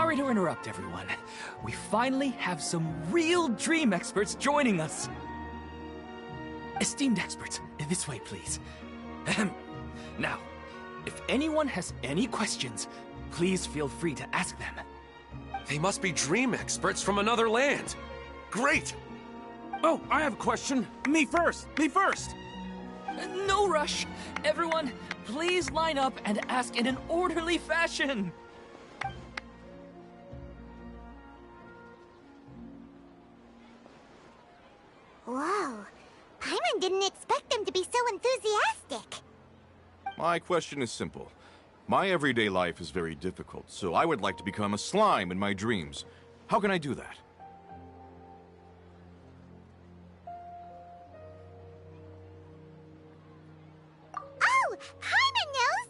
Sorry to interrupt, everyone. We finally have some real dream experts joining us. Esteemed experts, this way, please. Ahem. Now, if anyone has any questions, please feel free to ask them. They must be dream experts from another land. Great! Oh, I have a question. Me first! Me first! No rush. Everyone, please line up and ask in an orderly fashion. Whoa. Paimon didn't expect them to be so enthusiastic. My question is simple. My everyday life is very difficult, so I would like to become a slime in my dreams. How can I do that? Oh, Paimon knows!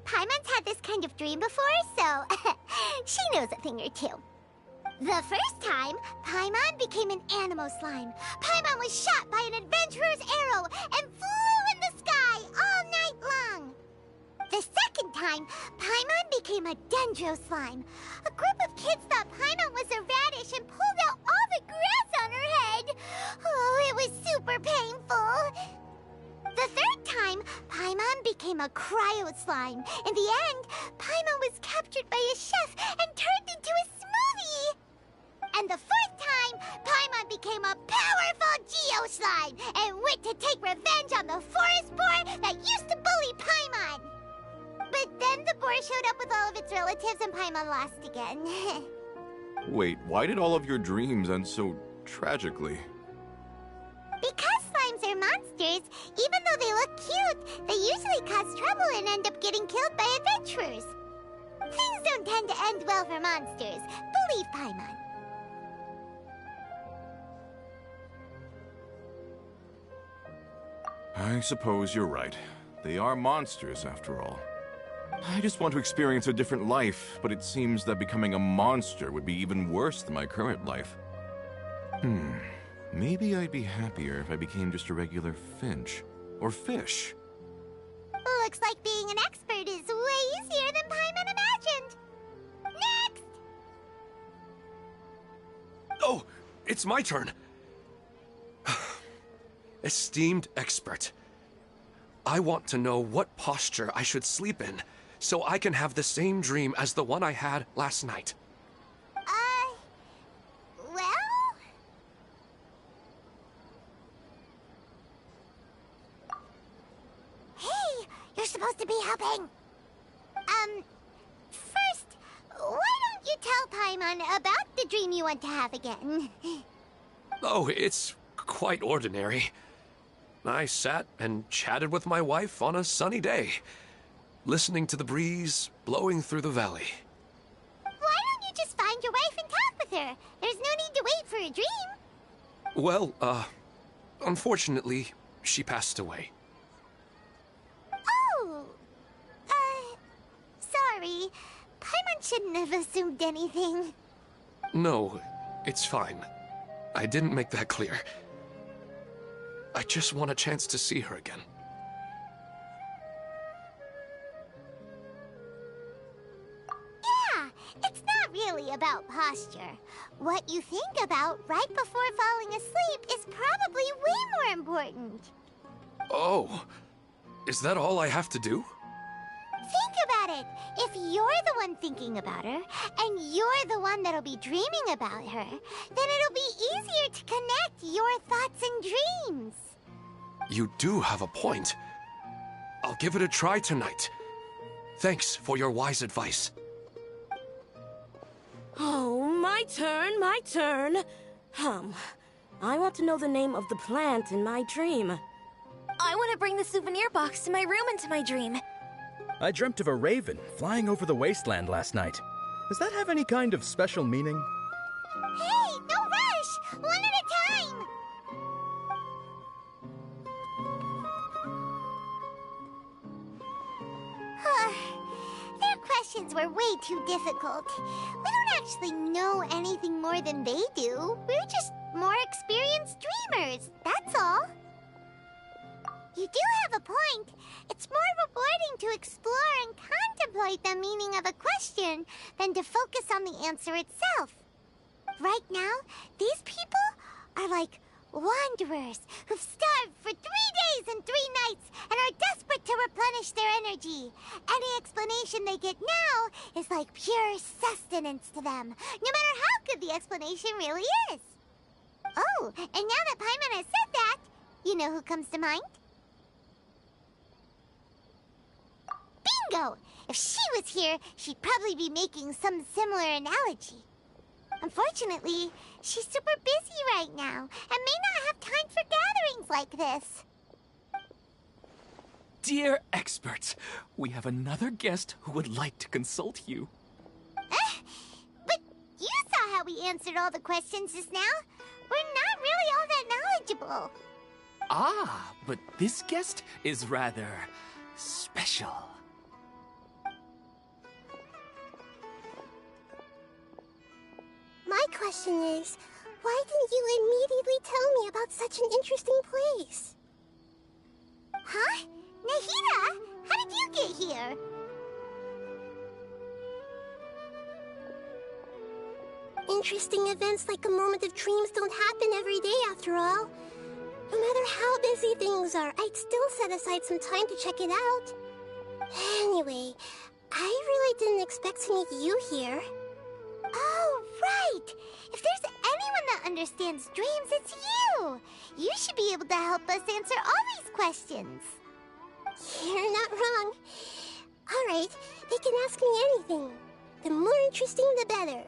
Paimon's had this kind of dream before, so she knows a thing or two. The first time, Paimon became an animal slime. Paimon was shot by an adventurer's arrow and flew in the sky all night long. The second time, Paimon became a dendro slime. A group of kids thought Paimon was a radish and pulled out all the grass on her head. Oh, it was super painful. The third time, Paimon became a cryo slime. In the end, Paimon was captured by a chef and turned into a smoothie. And the fourth time, Paimon became a powerful Geo slime and went to take revenge on the forest boar that used to bully Paimon. But then the boar showed up with all of its relatives and Paimon lost again. Wait, why did all of your dreams end so tragically? Because slimes are monsters, even though they look cute, they usually cause trouble and end up getting killed by adventurers. Things don't tend to end well for monsters. Believe Paimon. I suppose you're right. They are monsters, after all. I just want to experience a different life, but it seems that becoming a monster would be even worse than my current life. Maybe I'd be happier if I became just a regular finch. Or fish. Looks like being an expert is way easier than Paimon imagined. Next! Oh, it's my turn. Esteemed expert, I want to know what posture I should sleep in so I can have the same dream as the one I had last night. Well... Hey, you're supposed to be helping. First, why don't you tell Paimon about the dream you want to have again? Oh, it's quite ordinary. I sat and chatted with my wife on a sunny day, listening to the breeze blowing through the valley. Why don't you just find your wife and talk with her? There's no need to wait for a dream. Well, unfortunately, she passed away. Oh, sorry. Paimon shouldn't have assumed anything. No, it's fine. I didn't make that clear. I just want a chance to see her again. Yeah, it's not really about posture. What you think about right before falling asleep is probably way more important. Oh, is that all I have to do? Think about it. If you're the one thinking about her, and you're the one that'll be dreaming about her, then it'll be easier to connect your thoughts and dreams. You do have a point. I'll give it a try tonight. Thanks for your wise advice. Oh, my turn, my turn. I want to know the name of the plant in my dream. I want to bring the souvenir box to my room into my dream. I dreamt of a raven flying over the wasteland last night. Does that have any kind of special meaning? Hey, no rush! One at a time! Their questions were way too difficult. We don't actually know anything more than they do. We're just more experienced dreamers, that's all. You do have a point. It's more rewarding to explore and contemplate the meaning of a question than to focus on the answer itself. Right now, these people are like wanderers who've starved for 3 days and 3 nights and are desperate to replenish their energy. Any explanation they get now is like pure sustenance to them, no matter how good the explanation really is. Oh, and now that Paimon has said that, you know who comes to mind? Bingo! If she was here, she'd probably be making some similar analogy. Unfortunately, she's super busy right now and may not have time for gatherings like this. Dear experts, we have another guest who would like to consult you. But you saw how we answered all the questions just now. We're not really all that knowledgeable. Ah, but this guest is rather special. My question is, why didn't you immediately tell me about such an interesting place? Huh? Nahida, how did you get here? Interesting events like a moment of dreams don't happen every day after all. No matter how busy things are, I'd still set aside some time to check it out. Anyway, I really didn't expect to meet you here. Oh, right! If there's anyone that understands dreams, it's you! You should be able to help us answer all these questions. You're not wrong. All right, they can ask me anything. The more interesting, the better.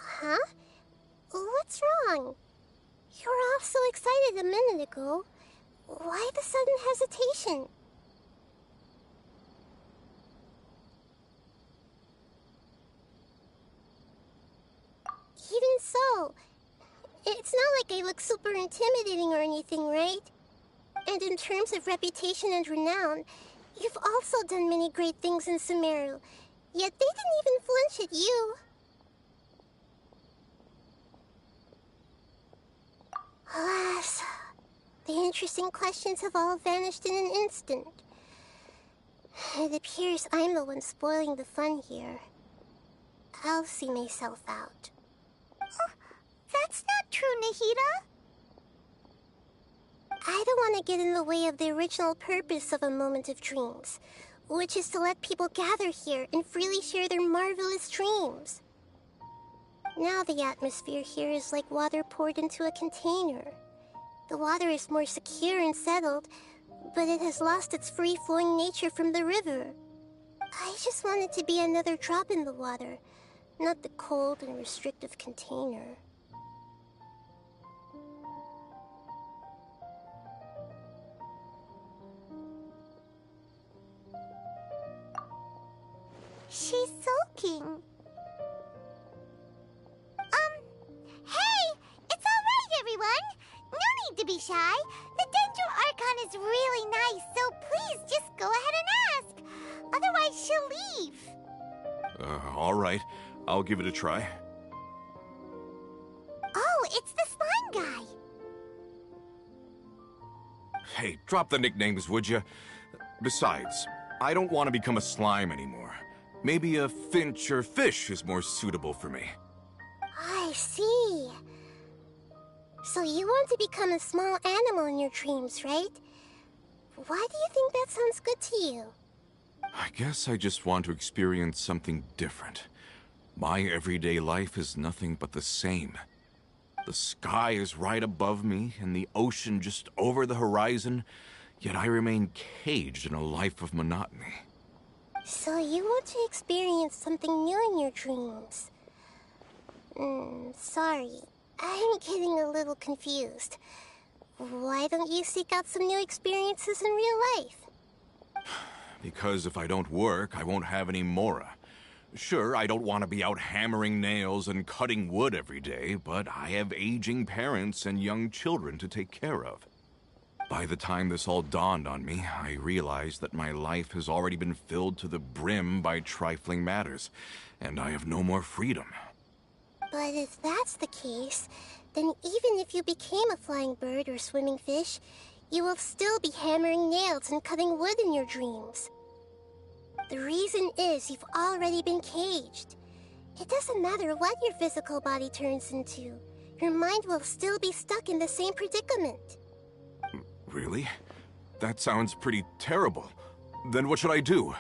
Huh? What's wrong? You were all so excited a minute ago. Why the sudden hesitation? Even so, it's not like I look super intimidating or anything, right? And in terms of reputation and renown, you've also done many great things in Sumeru, yet they didn't even flinch at you. Alas, the interesting questions have all vanished in an instant. It appears I'm the one spoiling the fun here. I'll see myself out. That's not true, Nahida. I don't want to get in the way of the original purpose of a moment of dreams, which is to let people gather here and freely share their marvelous dreams. Now the atmosphere here is like water poured into a container. The water is more secure and settled, but it has lost its free-flowing nature from the river. I just want it to be another drop in the water, not the cold and restrictive container. She's sulking. Hey! It's all right, everyone! No need to be shy. The Dendro Archon is really nice, so please just go ahead and ask. Otherwise, she'll leave. All right. I'll give it a try. Oh, it's the slime guy. Hey, drop the nicknames, would you? Besides, I don't want to become a slime anymore. Maybe a finch or fish is more suitable for me. I see. So you want to become a small animal in your dreams, right? Why do you think that sounds good to you? I guess I just want to experience something different. My everyday life is nothing but the same. The sky is right above me, and the ocean just over the horizon, yet I remain caged in a life of monotony. So you want to experience something new in your dreams? Sorry. I'm getting a little confused. Why don't you seek out some new experiences in real life? Because if I don't work, I won't have any mora. Sure, I don't want to be out hammering nails and cutting wood every day, but I have aging parents and young children to take care of. By the time this all dawned on me, I realized that my life has already been filled to the brim by trifling matters, and I have no more freedom. But if that's the case, then even if you became a flying bird or swimming fish, you will still be hammering nails and cutting wood in your dreams. The reason is you've already been caged. It doesn't matter what your physical body turns into. Your mind will still be stuck in the same predicament. Really? That sounds pretty terrible. Then what should I do?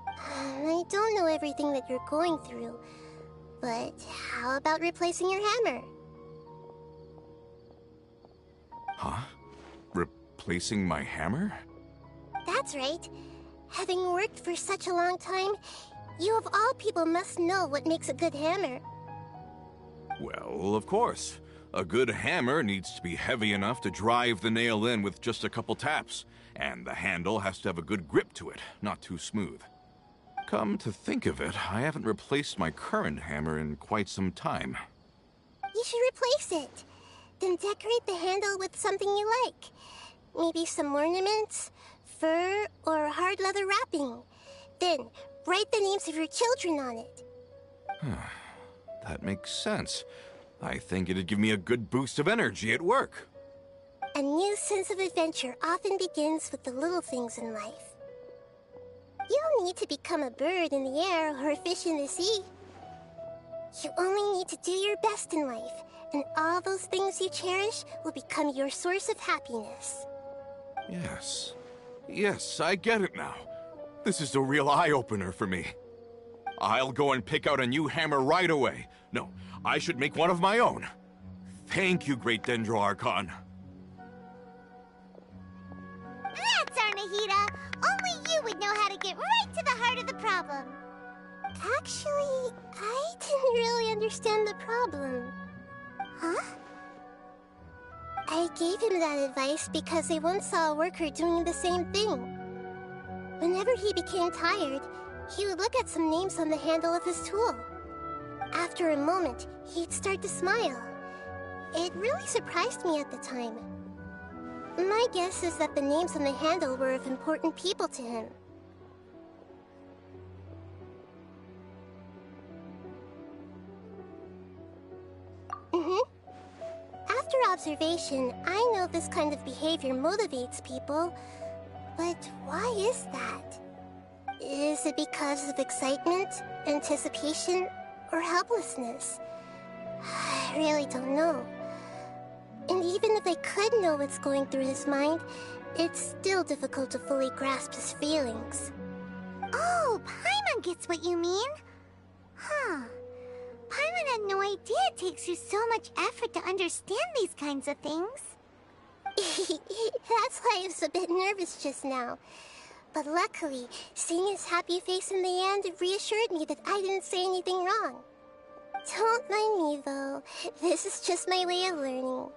I don't know everything that you're going through, but how about replacing your hammer? Huh? Replacing my hammer? That's right. Having worked for such a long time, you of all people must know what makes a good hammer. Well, of course. A good hammer needs to be heavy enough to drive the nail in with just a couple taps, and the handle has to have a good grip to it, not too smooth. Come to think of it, I haven't replaced my current hammer in quite some time. You should replace it. Then decorate the handle with something you like. Maybe some ornaments, fur, or hard leather wrapping. Then write the names of your children on it. That makes sense. I think it'd give me a good boost of energy at work. A new sense of adventure often begins with the little things in life. You don't need to become a bird in the air or a fish in the sea. You only need to do your best in life, and all those things you cherish will become your source of happiness. Yes. Yes, I get it now. This is a real eye-opener for me. I'll go and pick out a new hammer right away. No, I should make one of my own. Thank you, Great Dendro-Archon. That's Arnahita! Only you would know how to get right to the heart of the problem. Actually, I didn't really understand the problem. Huh? I gave him that advice because I once saw a worker doing the same thing. Whenever he became tired, he would look at some names on the handle of his tool. After a moment, he'd start to smile. It really surprised me at the time. My guess is that the names on the handle were of important people to him. After observation, I know this kind of behavior motivates people, but why is that? Is it because of excitement, anticipation, or helplessness? I really don't know. And even if I could know what's going through his mind, it's still difficult to fully grasp his feelings. Oh, Paimon gets what you mean. Huh. Paimon had no idea it takes you so much effort to understand these kinds of things. That's why I was a bit nervous just now. But luckily, seeing his happy face in the end reassured me that I didn't say anything wrong. Don't mind me, though. This is just my way of learning.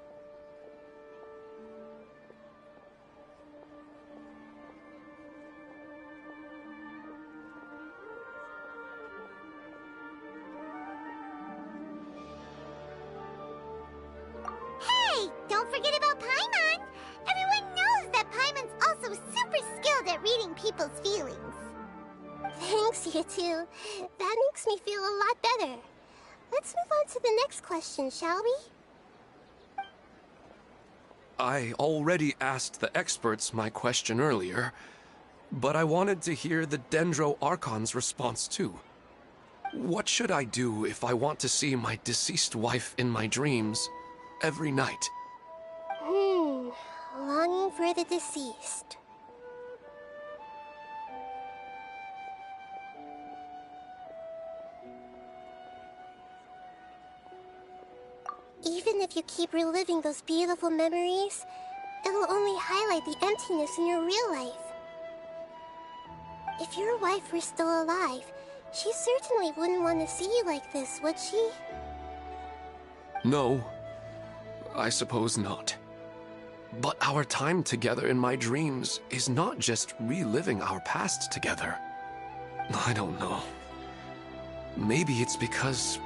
Hey! Don't forget about Paimon! Everyone knows that Paimon's also super skilled at reading people's feelings. Thanks, you two. That makes me feel a lot better. Let's move on to the next question, shall we? I already asked the experts my question earlier, but I wanted to hear the Dendro-Archon's response too. What should I do if I want to see my deceased wife in my dreams every night? Longing for the deceased. Even if you keep reliving those beautiful memories, it'll only highlight the emptiness in your real life. If your wife were still alive, she certainly wouldn't want to see you like this, would she? No, I suppose not. But our time together in my dreams is not just reliving our past together. I don't know. Maybe it's because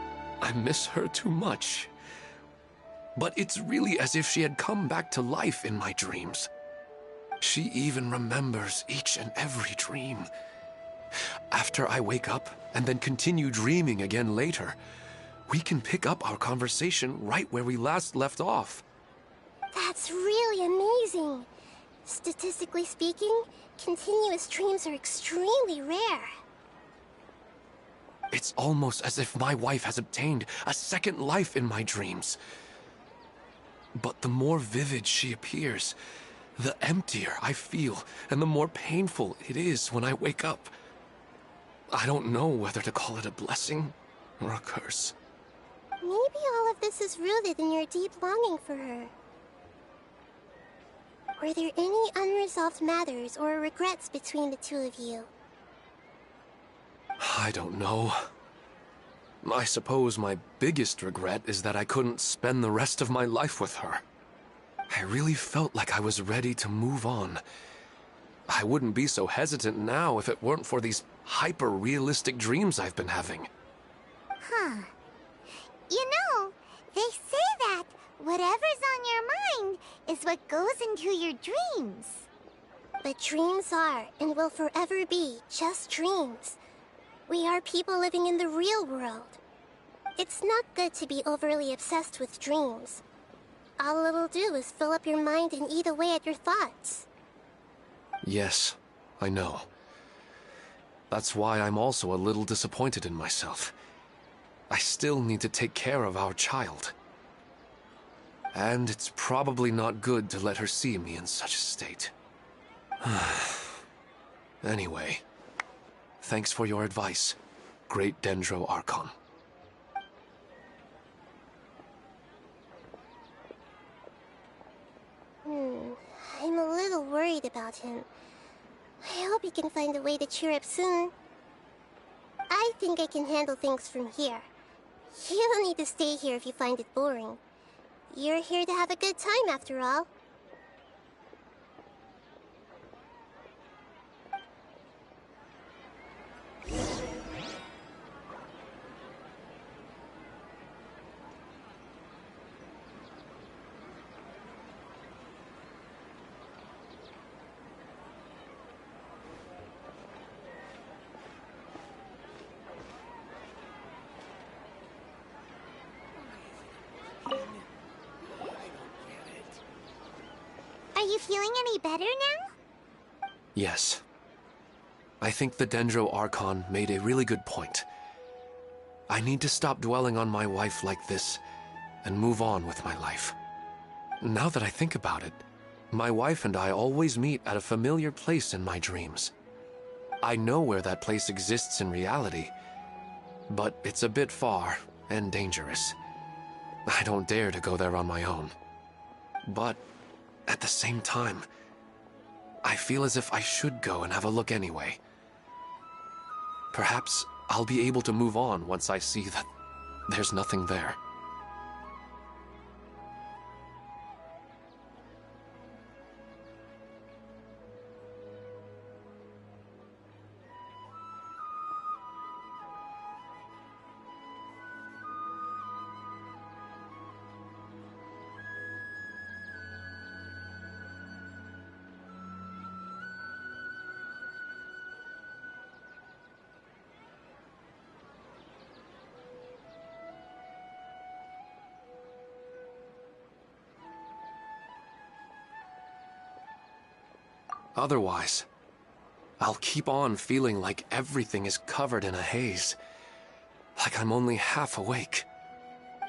I miss her too much. but it's really as if she had come back to life in my dreams. She even remembers each and every dream. After I wake up and then continue dreaming again later, we can pick up our conversation right where we last left off. That's really amazing. Statistically speaking, continuous dreams are extremely rare. It's almost as if my wife has obtained a second life in my dreams. But the more vivid she appears, the emptier I feel, and the more painful it is when I wake up. I don't know whether to call it a blessing or a curse. Maybe all of this is rooted in your deep longing for her. Were there any unresolved matters or regrets between the two of you? I don't know. I suppose my biggest regret is that I couldn't spend the rest of my life with her. I really felt like I was ready to move on. I wouldn't be so hesitant now if it weren't for these hyper-realistic dreams I've been having. Huh. You know, they say that whatever's on your mind is what goes into your dreams. But dreams are, and will forever be, just dreams. We are people living in the real world. It's not good to be overly obsessed with dreams. All it'll do is fill up your mind and eat away at your thoughts. Yes, I know. That's why I'm also a little disappointed in myself. I still need to take care of our child. And it's probably not good to let her see me in such a state. Anyway, thanks for your advice, Great Dendro Archon. I'm a little worried about him. I hope he can find a way to cheer up soon. I think I can handle things from here. You don't need to stay here if you find it boring. You're here to have a good time, after all. Are you feeling any better now? Yes. I think the Dendro Archon made a really good point. I need to stop dwelling on my wife like this and move on with my life. Now that I think about it, my wife and I always meet at a familiar place in my dreams. I know where that place exists in reality, but it's a bit far and dangerous. I don't dare to go there on my own. But at the same time, I feel as if I should go and have a look anyway. Perhaps I'll be able to move on once I see that there's nothing there. Otherwise, I'll keep on feeling like everything is covered in a haze. Like I'm only half awake.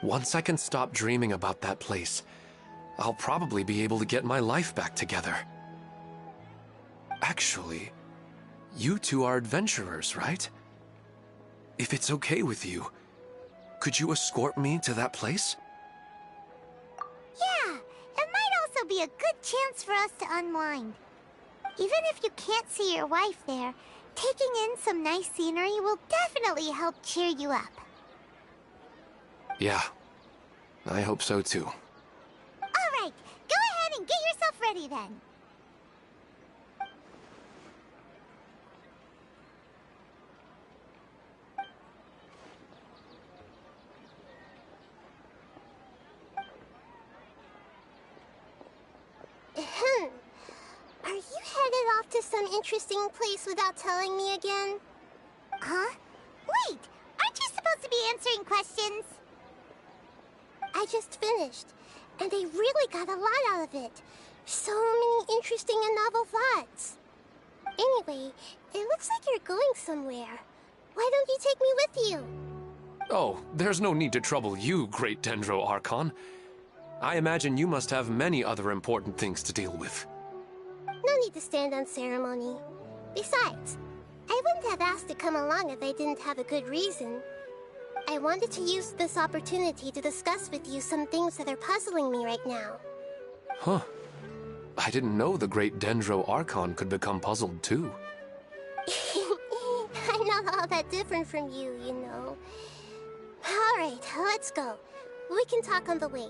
Once I can stop dreaming about that place, I'll probably be able to get my life back together. Actually, you two are adventurers, right? If it's okay with you, could you escort me to that place? Yeah, it might also be a good chance for us to unwind. Even if you can't see your wife there, taking in some nice scenery will definitely help cheer you up. Yeah, I hope so too. All right, go ahead and get yourself ready then. interesting place without telling me again? Huh? Wait! Aren't you supposed to be answering questions? I just finished, and I really got a lot out of it. So many interesting and novel thoughts. Anyway, it looks like you're going somewhere. Why don't you take me with you? Oh, there's no need to trouble you, Great Dendro Archon. I imagine you must have many other important things to deal with. No need to stand on ceremony. Besides, I wouldn't have asked to come along if I didn't have a good reason. I wanted to use this opportunity to discuss with you some things that are puzzling me right now. Huh. I didn't know the Great Dendro Archon could become puzzled too. I'm not all that different from you, you know. Alright, let's go. We can talk on the way.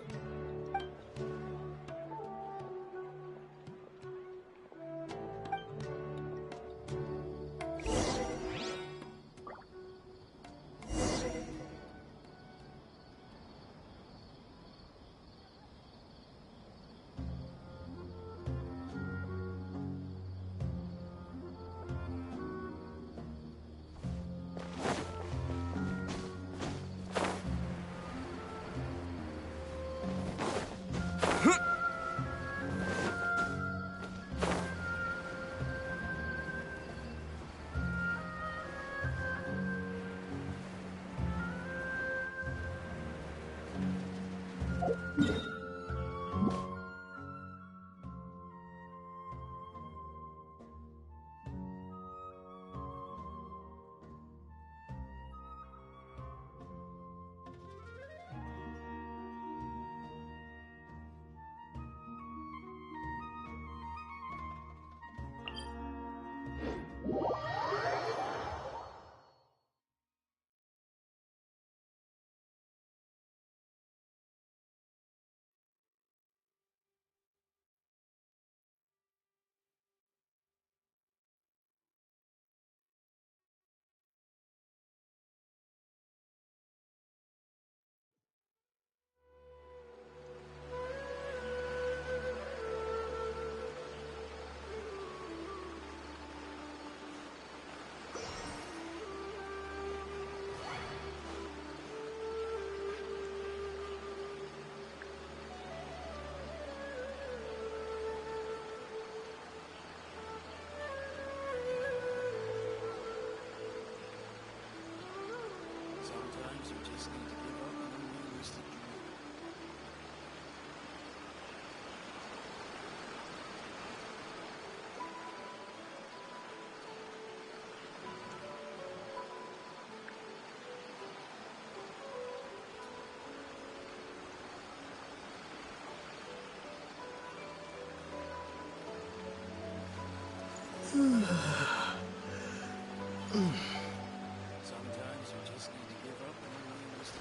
Sometimes you just need to give up and release the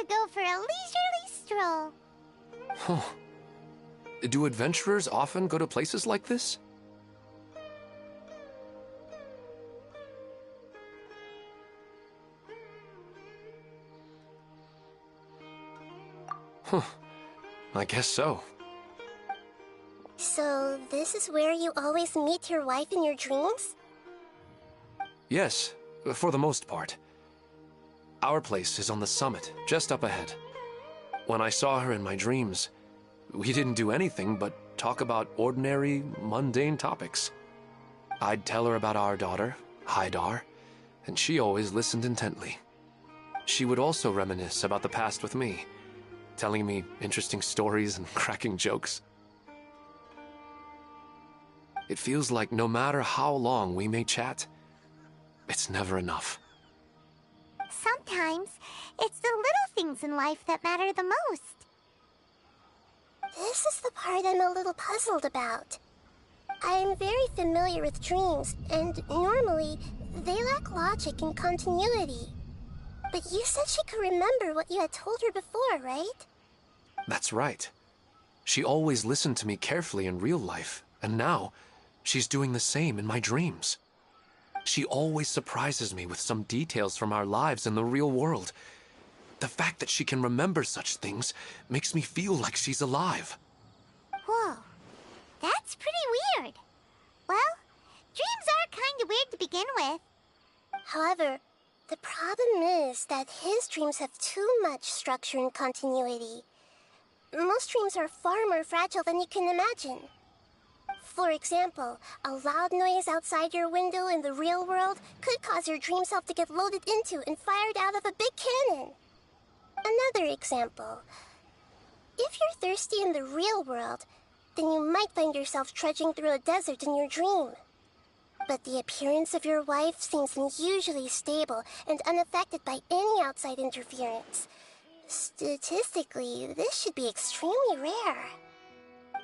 Go for a leisurely stroll. Huh. Do adventurers often go to places like this? Huh. I guess so. So, this is where you always meet your wife in your dreams? Yes, for the most part. Our place is on the summit, just up ahead. When I saw her in my dreams, we didn't do anything but talk about ordinary, mundane topics. I'd tell her about our daughter, Haidar, and she always listened intently. she would also reminisce about the past with me, telling me interesting stories and cracking jokes. It feels like no matter how long we may chat, it's never enough. Sometimes, it's the little things in life that matter the most. This is the part I'm a little puzzled about. I'm very familiar with dreams, and normally, they lack logic and continuity. But you said she could remember what you had told her before, right? That's right. She always listened to me carefully in real life, and now, she's doing the same in my dreams. She always surprises me with some details from our lives in the real world. The fact that she can remember such things makes me feel like she's alive. Whoa, that's pretty weird. Well, dreams are kind of weird to begin with. However, the problem is that his dreams have too much structure and continuity. Most dreams are far more fragile than you can imagine. For example, a loud noise outside your window in the real world could cause your dream self to get loaded into and fired out of a big cannon. Another example. If you're thirsty in the real world, then you might find yourself trudging through a desert in your dream. But the appearance of your wife seems unusually stable and unaffected by any outside interference. Statistically, this should be extremely rare.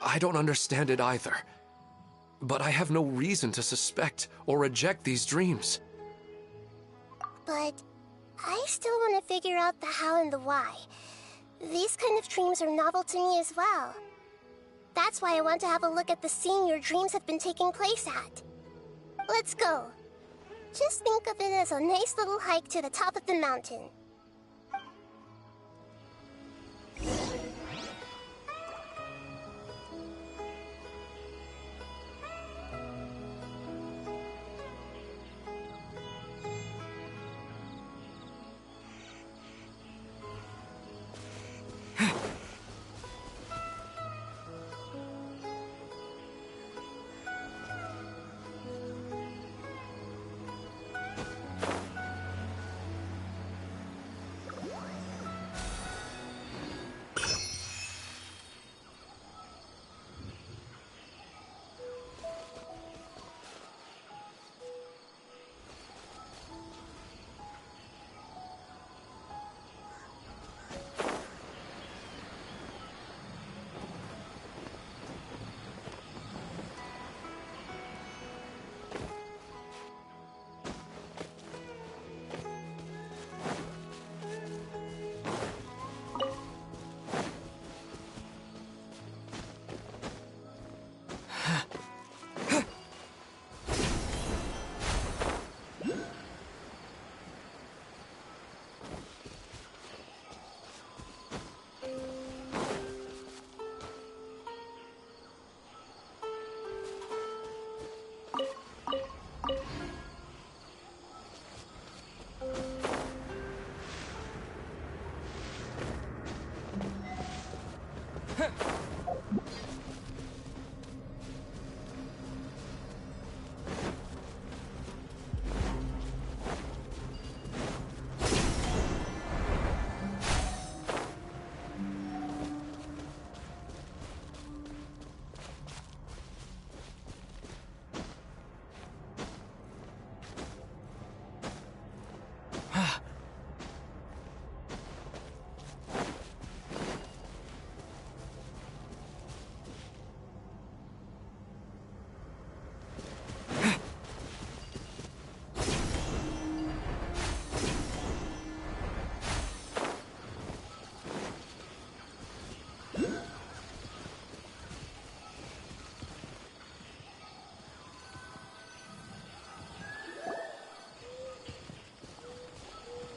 I don't understand it either. But I have no reason to suspect or reject these dreams. But I still want to figure out the how and the why. These kind of dreams are novel to me as well. That's why I want to have a look at the scene your dreams have been taking place at. Let's go. Just think of it as a nice little hike to the top of the mountain.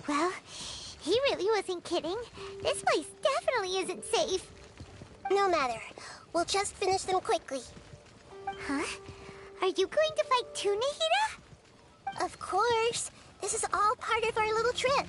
Well, he really wasn't kidding. This place definitely isn't safe. No matter. We'll just finish them quickly. Huh? Are you going to fight too, Nahida? Of course. This is all part of our little trip.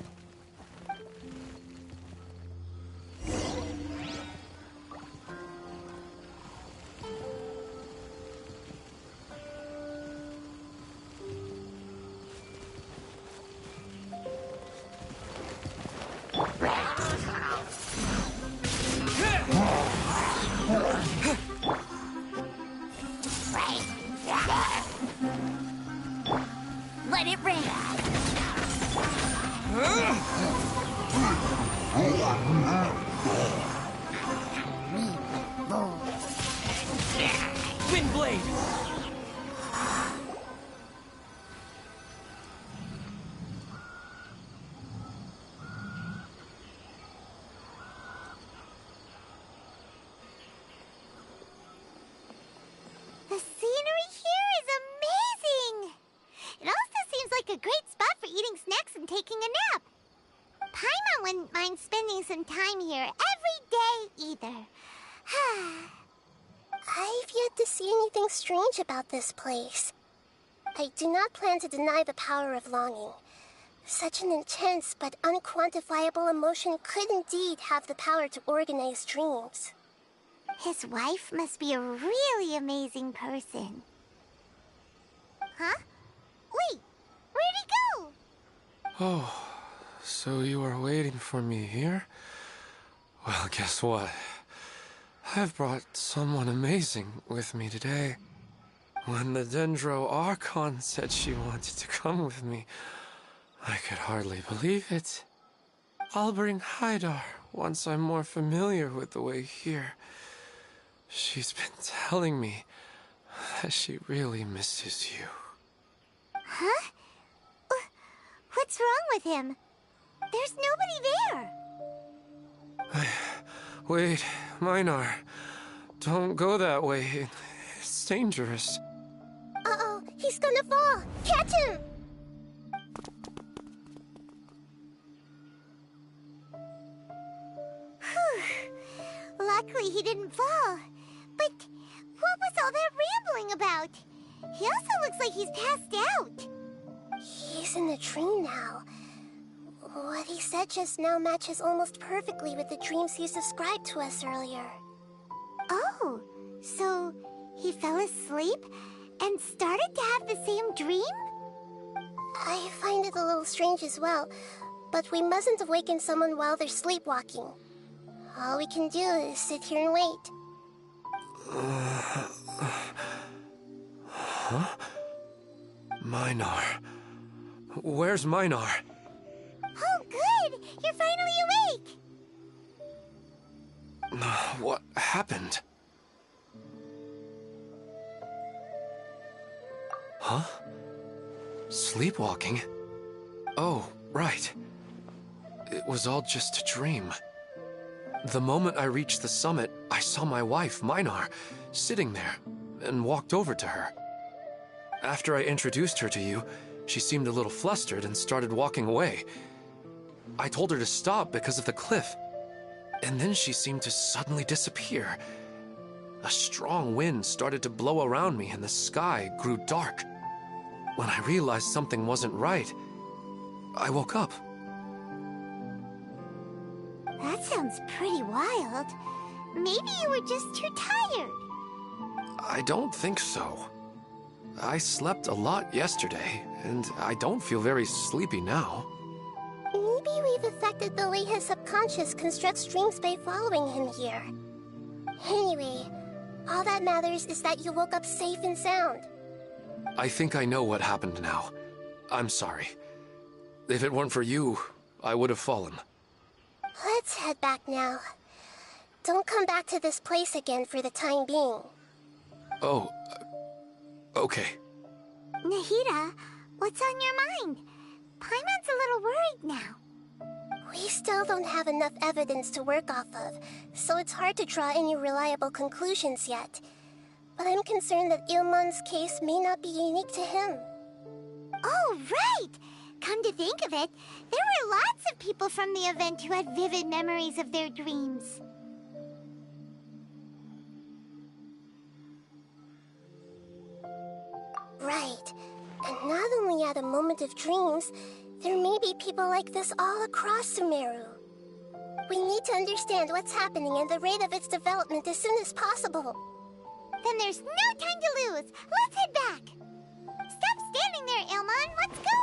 Windblade! The scenery here is amazing! It also seems like a great spot for eating snacks and taking a nap. Paimon wouldn't mind spending some time here every day either. I've yet to see anything strange about this place. I do not plan to deny the power of longing. Such an intense but unquantifiable emotion could indeed have the power to organize dreams. His wife must be a really amazing person. Huh? Wait, where'd he go? Oh, so you are waiting for me here? Well, guess what? I've brought someone amazing with me today. When the Archon said she wanted to come with me, I could hardly believe it. I'll bring Haidar once I'm more familiar with the way here. She's been telling me that she really misses you. Huh? What's wrong with him? There's nobody there. Wait, Minar. Don't go that way. It's dangerous. Uh-oh, he's gonna fall! Catch him! Luckily he didn't fall. But what was all that rambling about? He also looks like he's passed out. He's in a dream now. What he said just now matches almost perfectly with the dreams he's described to us earlier. Oh, so he fell asleep and started to have the same dream? I find it a little strange as well, but we mustn't awaken someone while they're sleepwalking. All we can do is sit here and wait. Huh? Minar. Where's Minar? Oh, good! You're finally awake! What happened? Huh? Sleepwalking? Oh, right. It was all just a dream. The moment I reached the summit, I saw my wife, Minar, sitting there, and walked over to her. After I introduced her to you, she seemed a little flustered and started walking away. I told her to stop because of the cliff, and then she seemed to suddenly disappear. A strong wind started to blow around me and the sky grew dark. When I realized something wasn't right, I woke up. That sounds pretty wild. Maybe you were just too tired. I don't think so. I slept a lot yesterday, and I don't feel very sleepy now. Maybe we've affected the way his subconscious constructs dreams by following him here. Anyway, all that matters is that you woke up safe and sound. I think I know what happened now. I'm sorry. If it weren't for you, I would have fallen. Let's head back now. Don't come back to this place again for the time being. Oh, okay. Nahida, what's on your mind? Paimon's a little worried now. We still don't have enough evidence to work off of, so it's hard to draw any reliable conclusions yet. But I'm concerned that Ilmon's case may not be unique to him. Oh, right! Come to think of it, there were lots of people from the event who had vivid memories of their dreams. Right. And not only at a moment of dreams, there may be people like this all across Sumeru. We need to understand what's happening and the rate of its development as soon as possible. Then there's no time to lose. Let's head back. Stop standing there, Ilmon. Let's go.